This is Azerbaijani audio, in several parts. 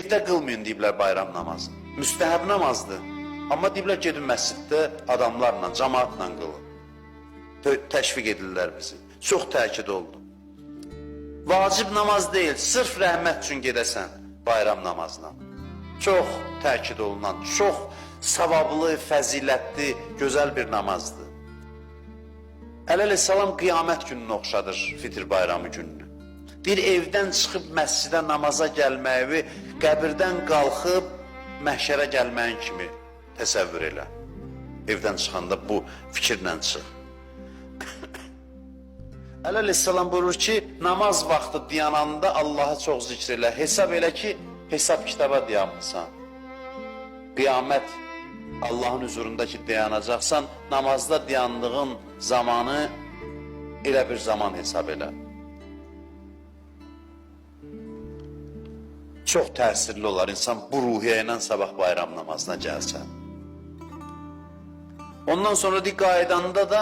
Evdə qılmayın deyiblər bayram namazı. Müstəhəb namazdır. Amma deyiblər gedin məsciddə adamlarla, cəmaatla qılın. Təşviq edirlər bizi. Çox təkid oldu. Vacib namaz deyil, sırf rəhmət üçün gedəsən bayram namazına. Çox təkid olunan, çox savablı, fəzilətli, gözəl bir namazdır. Əleyhissalam qiyamət gününü oxşadır Fitr bayramı gününü. Bir evdən çıxıb məscidə namaza gəlməyi, qəbirdən qalxıb məhşərə gəlməyin kimi təsəvvür elə. Evdən çıxanda bu fikirlə çıx. Əleyhissalam buyurur ki, namaz vaxtı dayananda Allahı çox zikr elə. Hesab elə ki, hesab kitaba dayanmısan. Qiyamət Allahın huzurunda ki dayanacaqsan, namazda dayandığın zamanı elə bir zaman hesab elə. Çox təsirli olar insan bu ruhiyyə ilə sabah bayram namazına gəlsən. Ondan sonra qaydanda da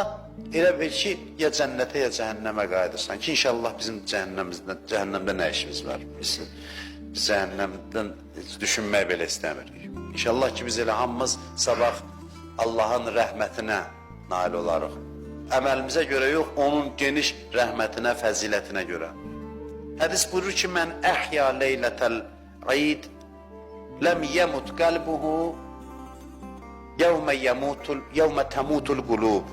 elə bil ki, ya cənnətə ya cəhənnəmə qayıdırsan ki, inşallah bizim cəhənnəmdə nə işimiz var? Biz cəhənnəmdən düşünmək belə istəmirik. İnşallah ki, biz elə hamımız sabah Allahın rəhmətinə nail olarıq. Əməlimizə görə yox, onun geniş rəhmətinə, fəzilətinə görə. Hədis buyurur ki, mən əhya leylətəl id ləm yəmut qəlbuhu yevmə təmutul qulub.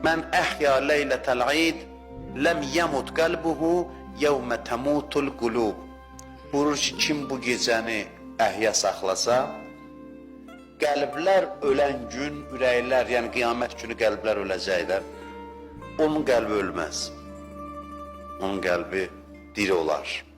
Mən əhya leylətəl id ləm yəmut qəlbuhu yevmə təmutul qulub. Buyurur ki, kim bu gecəni əhya saxlasa, qəlblər ölən gün, ürəklər, yəni qiyamət günü qəlblər öləcəklər, onun qəlbi ölməz. Onun qəlbi diri olar.